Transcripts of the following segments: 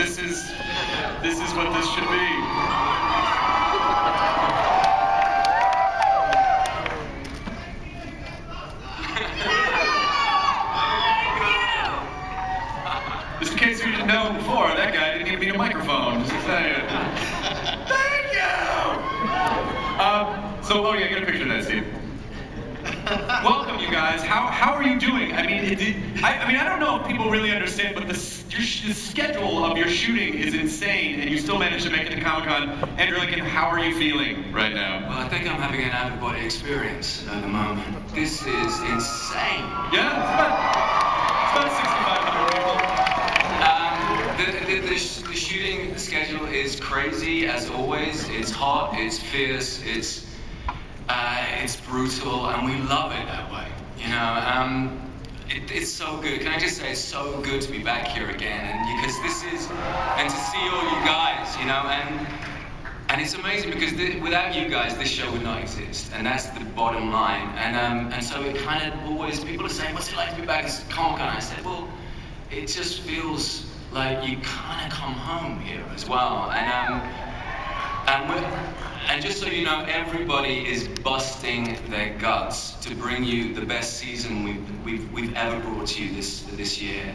this is what this should be. Just in case you didn't know before, that guy didn't even need a microphone. Just to say it. Thank you! Oh yeah, get a picture of that, Steve. Welcome, you guys. How are you doing? I mean, I don't know if people really understand, but the schedule of your shooting is insane, and you still managed to make it to Comic-Con. Andrew Lincoln, how are you feeling right now? Well, I think I'm having an out-of-body experience at the moment. This is insane. Yeah, it's about 6,500 people. The shooting schedule is crazy as always. It's hot, it's fierce, it's brutal, and we love it that way. You know, it's so good. Can I just say, it's so good to be back here again, and because and to see all you guys, you know, and it's amazing because without you guys, this show would not exist, and that's the bottom line. And so it kind of always, people are saying, what's it like to be back at Comic-Con? I said, well, it just feels like you kind of come home here as well. And just so you know, everybody is busting their guts to bring you the best season we've ever brought to you this year.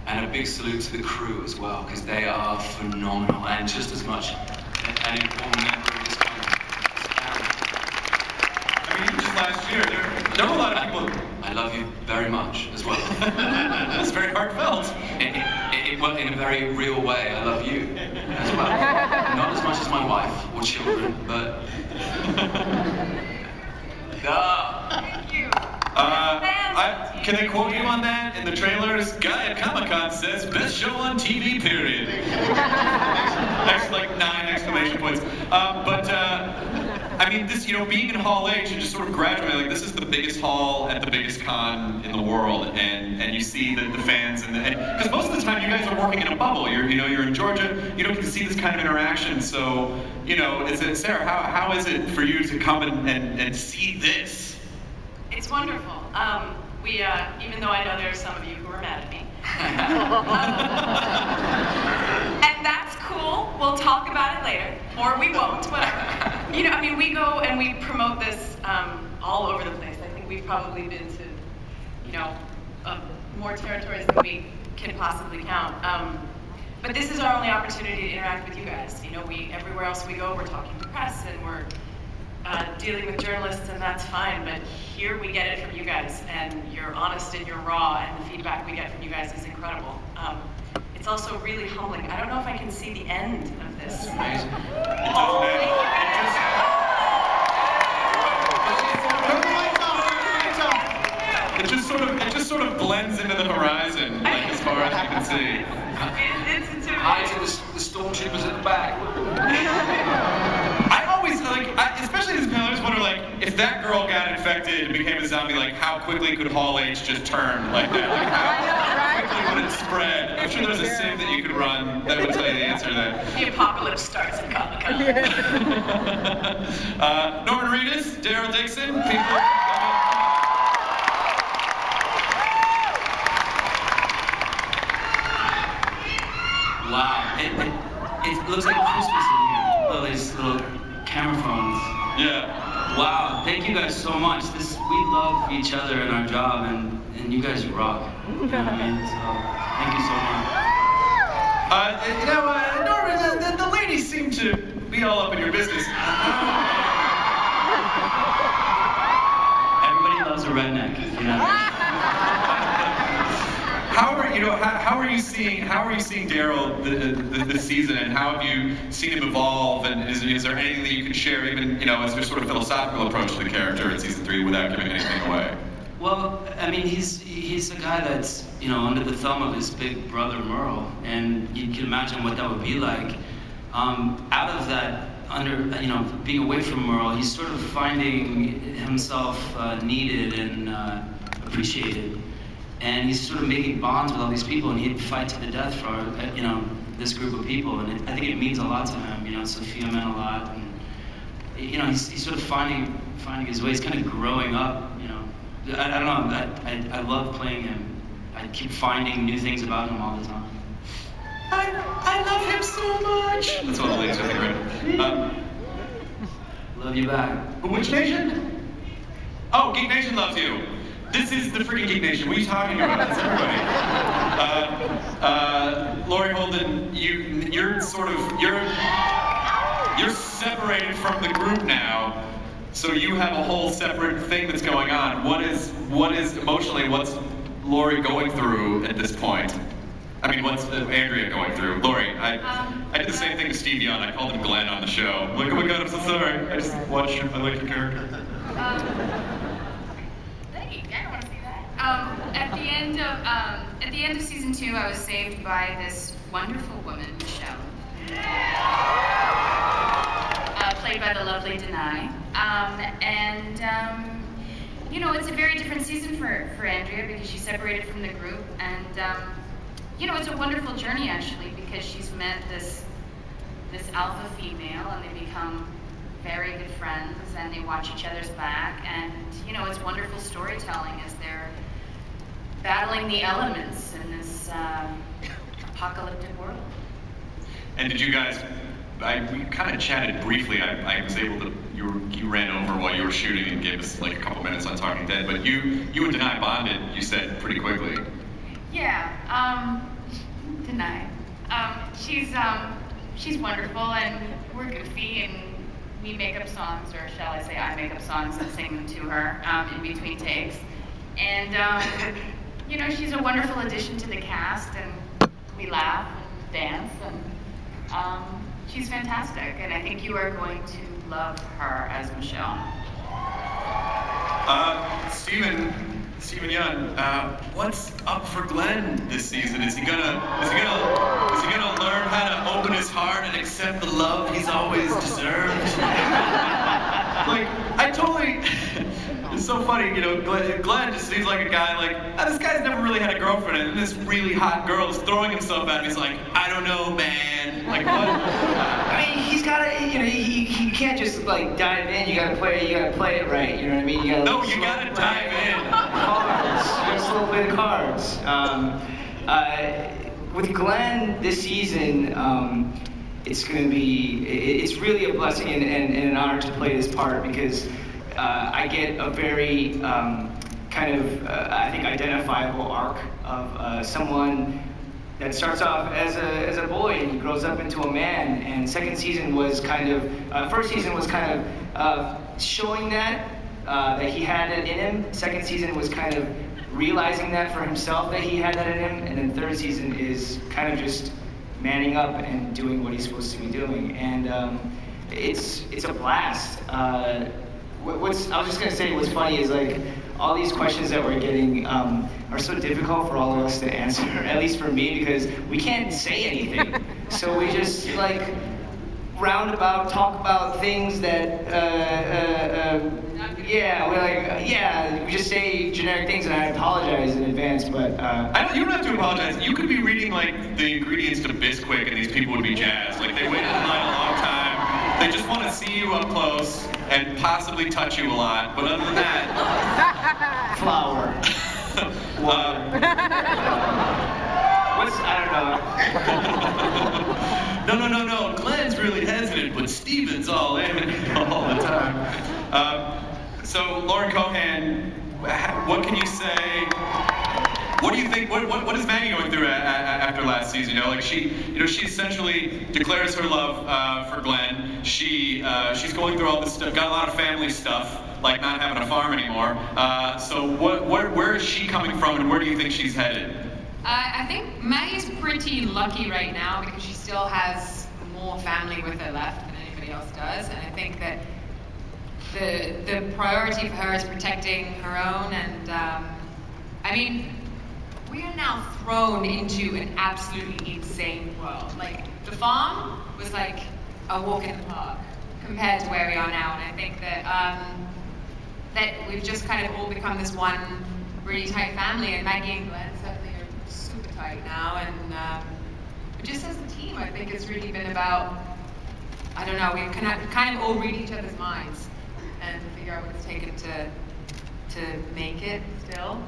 And a big salute to the crew as well, because they are phenomenal and just as much an important member of this family. I mean, even just last year, there were a lot of people. I love you very much as well. That's very heartfelt. Well, in a very real way, I love you as well. Not as much as my wife or children, but... Thank you. Can I quote you on that? In the trailers, guy at Comic-Con says, best show on TV, period. There's like 9 exclamation points. I mean, this, you know, being in Hall H, you just sort of graduate, like, this is the biggest hall at the biggest con in the world, and you see the fans, because most of the time you guys are working in a bubble. You're in Georgia, you don't get to see this kind of interaction, so, you know, Sarah, how is it for you to come and see this? It's wonderful. Even though I know there are some of you who are mad at me. And that's cool. We'll talk about it later. Or we won't, whatever. You know, I mean, we go and we promote this all over the place. I think we've probably been to, you know, more territories than we can possibly count. But this is our only opportunity to interact with you guys. You know, everywhere else we go, we're talking to press and we're dealing with journalists, and that's fine, but here we get it from you guys, and you're honest and you're raw, and the feedback we get from you guys is incredible. It's also really humbling. I don't know if I can see the end of this. It's amazing. Oh, thank you guys. It just sort of blends into the horizon, like, as far as you can see. It's intimidating. Hi to the stormtroopers at the back. I always, like, especially as a panel, I always wonder, like, if that girl got infected and became a zombie, like, how quickly could Hall H just turn like that? Like, how quickly would it spread? I'm sure there's a sim that you could run that would tell you the answer to that. The apocalypse starts at Comic-Con. Norman Reedus, Daryl Dixon, people. Wow, it looks like Christmas in here. All these little camera phones. Yeah. Wow, thank you guys so much. We love each other and our job, and you guys rock. You know what I mean? So, thank you so much. Norman, the ladies seem to be all up in your business. Everybody loves a redneck, you know. How are you seeing Daryl this season, and how have you seen him evolve? And is there anything that you can share, even, you know, as your sort of philosophical approach to the character in season 3, without giving anything away? Well, I mean, he's a guy that's, you know, under the thumb of his big brother Merle, and you can imagine what that would be like. Out of that, you know, being away from Merle, he's sort of finding himself needed and appreciated. And he's sort of making bonds with all these people, and he'd fight to the death for, you know, this group of people. And I think it means a lot to him. You know, Sophia meant a lot, and you know, he's sort of finding his way. He's kind of growing up. You know, I don't know. I love playing him. I keep finding new things about him all the time. I love him so much. That's what the ladies are thinking, right? Love you back. Which nation? Oh, Geek Nation loves you. This is the freaking Geek Nation. What are you talking about? That's everybody. Lori Holden, you're separated from the group now, so you have a whole separate thing that's going on. What is emotionally, what's Lori going through at this point? I mean, what's Andrea going through? Lori, I did the same thing to Steve Young. I called him Glenn on the show. Like, oh my God, I'm so sorry. I just watched you. I like your character. Thanks. I don't want to see that. At the end of season 2, I was saved by this wonderful woman, Michelle, played by the lovely Denai. You know, it's a very different season for Andrea because she's separated from the group, and you know, it's a wonderful journey actually because she's met this alpha female and they become very good friends and they watch each other's back, and you know, it's wonderful storytelling as they're battling the elements in this apocalyptic world. And did you guys? We kind of chatted briefly. I was able to. You ran over while you were shooting and gave us like a couple minutes on Talking Dead. But you and Denai bonded. You said pretty quickly. Yeah, Denai. She's wonderful and we're goofy and we make up songs, or shall I say, I make up songs and sing them to her in between takes. And you know, she's a wonderful addition to the cast, and we laugh and dance, and she's fantastic. And I think you are going to love her as Michelle. Steven Yeun, what's up for Glenn this season? Is he gonna learn how to open his heart and accept the love he's always deserved? Like, I totally. It's so funny, you know. Glenn just seems like a guy like, this guy's never really had a girlfriend, and this really hot girl is throwing himself at him. He's like, I don't know, man. Like what? I mean, he's gotta, you know, he can't just like dive in. You gotta play it right. You know what I mean? You gotta dive in. Cards. You gotta slow play the cards. With Glenn this season, it's really a blessing and an honor to play this part because I get a very kind of, I think, identifiable arc of someone that starts off as a boy and he grows up into a man. And second season was kind of, first season was kind of showing that he had it in him. Second season was kind of realizing that for himself that he had that in him. And then third season is kind of just manning up and doing what he's supposed to be doing. And it's a blast. I was just gonna say what's funny is like all these questions that we're getting are so difficult for all of us to answer, at least for me, because we can't say anything. So we just like roundabout talk about things that we just say generic things, and I apologize in advance, but you don't have to apologize. You could be reading like the ingredients to Bisquick and these people would be jazzed. Like they waited in line a long time. They just want to see you up close and possibly touch you a lot, but other than that, flower. I don't know. No. Glenn's really hesitant, but Steven's all in all the time. So Lauren Cohan, what can you say? What do you think? What is Maggie going through after last season? You know, like she essentially declares her love for Glenn. She's going through all this stuff. Got a lot of family stuff, like not having a farm anymore. So where is she coming from, and where do you think she's headed? I think Maggie's pretty lucky right now because she still has more family with her left than anybody else does, and I think that the priority for her is protecting her own. And I mean, we are now thrown into an absolutely insane world. Like, the farm was like a walk in the park compared to where we are now, and I think that that we've just kind of all become this one really tight family, and Maggie and Glenn certainly are super tight now, and just as a team, I think it's really been about, I don't know, we kind of all read each other's minds and figure out what it's taken to make it still.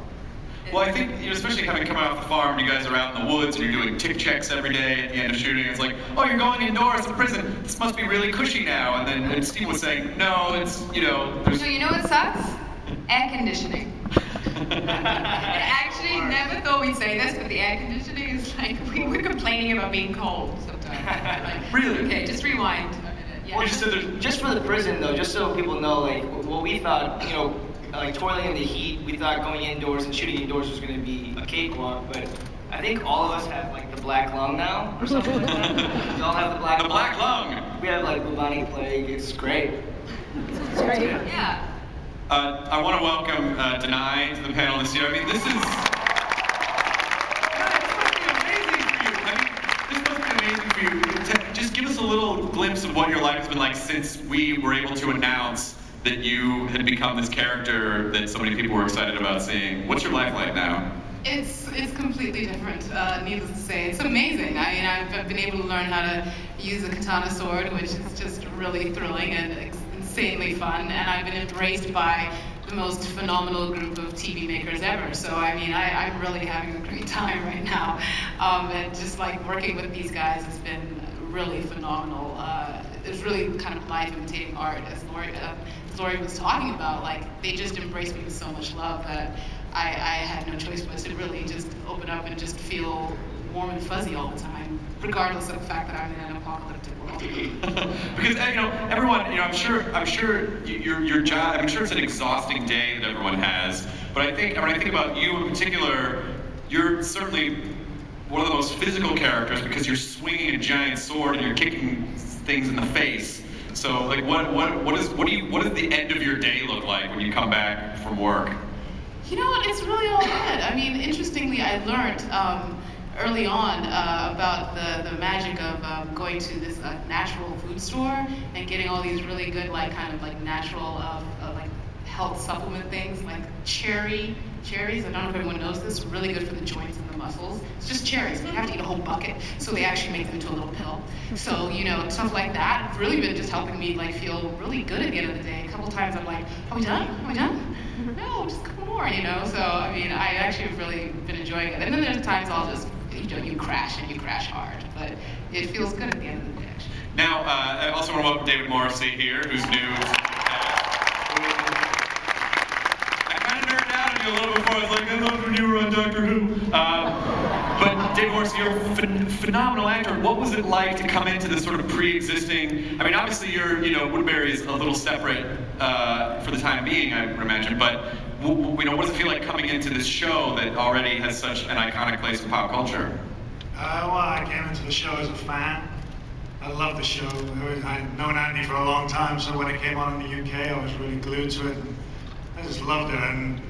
Well, I think, especially having come out of the farm, you guys are out in the woods, and you're doing tick checks every day at the end of shooting. It's like, oh, you're going indoors to prison. This must be really cushy now. And Steve was saying, no, it's, there's... So you know what sucks? Air conditioning. I actually never thought we'd say this, but the air conditioning is like, we were complaining about being cold sometimes. Like, Really? Okay, just rewind a minute. Yeah. Well, you said there's... Just for the prison though, just so people know, like what we thought, like toiling in the heat, we thought going indoors and shooting indoors was going to be a cakewalk, but I think all of us have like the black lung now, or something like that. We all have the black The black lung. We have like bubonic plague. It's great. It's great. Yeah. I want to welcome Denai to the panel this year. I mean, this is... This must be amazing for you. Just give us a little glimpse of what your life has been like since we were able to announce that you had become this character that so many people were excited about seeing. What's your life like now? It's completely different, needless to say. It's amazing. I mean, I've been able to learn how to use a katana sword, which is just really thrilling and insanely fun. And I've been embraced by the most phenomenal group of TV makers ever. So, I mean, I'm really having a great time right now. And just like working with these guys has been really phenomenal. It's really kind of life imitating art, as Lori was talking about. Like, they just embraced me with so much love that I had no choice but to really just open up and just feel warm and fuzzy all the time, regardless of the fact that I'm in an apocalyptic world. Because everyone, I'm sure your job. I'm sure it's an exhausting day that everyone has. But I think when I think about you in particular, you're certainly one of the most physical characters because you're swinging a giant sword and you're kicking things in the face. So, like, what does the end of your day look like when you come back from work? You know what? It's really all good. I mean, interestingly, I learned early on about the magic of going to this natural food store and getting all these really good, like, kind of like natural, like health supplement things, like cherries. I don't know if everyone knows this. Really good for the joints and the muscles. It's just cherries. You have to eat a whole bucket, so they actually make them into a little pill. So stuff like that have really been just helping me like feel really good at the end of the day. A couple times I'm like, are we done? Are we done? No, just a couple more. So I mean, I actually have really been enjoying it. And then there's times I'll just you crash and you crash hard, but it feels good at the end of the day. Actually. Now, I also want to welcome David Morrissey here, who's new. I kind of nerded out on you a little before. I was like, I love when you were on Doctor Who. But David Morrissey, you're a phenomenal actor. What was it like to come into this sort of pre-existing? I mean, obviously, Woodbury is a little separate for the time being, I would imagine. But what does it feel like coming into this show that already has such an iconic place in pop culture? Well, I came into the show as a fan. I love the show. I'd known Andy for a long time, so when it came on in the UK, I was really glued to it. I just loved it, and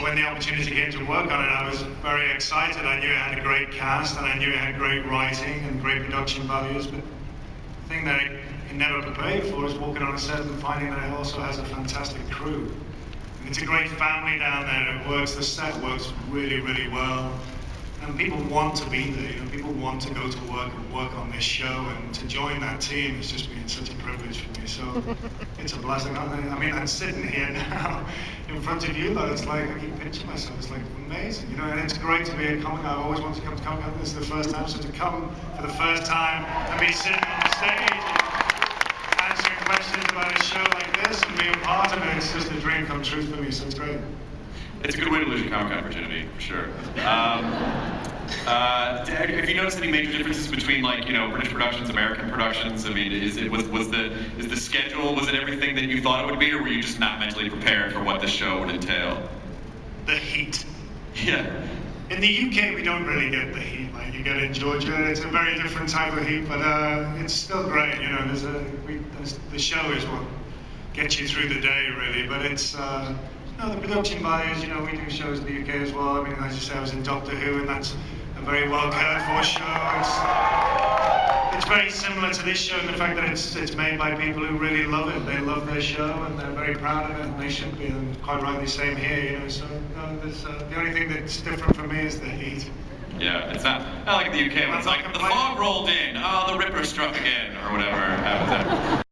when the opportunity came to work on it, I was very excited. I knew it had a great cast, and I knew it had great writing and great production values, but the thing that I can never prepare for is walking on a set and finding that it also has a fantastic crew. And it's a great family down there. It works. The set works really, really well. And people want to be there, people want to go to work and work on this show, and to join that team has just been such a privilege for me. So it's a blessing. I mean, I'm sitting here now in front of you, but it's like, I keep pinching myself. It's like amazing, and it's great to be at Comic Con. I've always wanted to come to Comic Con. This is the first time, so to come for the first time and be sitting on the stage answering questions about a show like this and being part of it, it's just a dream come true for me, so it's great. It's a good way to lose your Comic Con opportunity, for sure. Have you noticed any major differences between, like, British productions, American productions? I mean, is the schedule, was it everything that you thought it would be, or were you just not mentally prepared for what the show would entail? The heat. Yeah. In the UK, we don't really get the heat like you get in Georgia. It's a very different type of heat, but it's still great. The show is what gets you through the day, really. But it's the production values. We do shows in the UK as well. I mean, as you say, I was in Doctor Who, and that's a very well cared for show. It's very similar to this show in the fact that it's made by people who really love it. They love their show and they're very proud of it, and they should be, and quite rightly same here. So the only thing that's different for me is the heat. Yeah, it's not like in the UK when it's like the fog rolled in, the Ripper struck again, or whatever happens.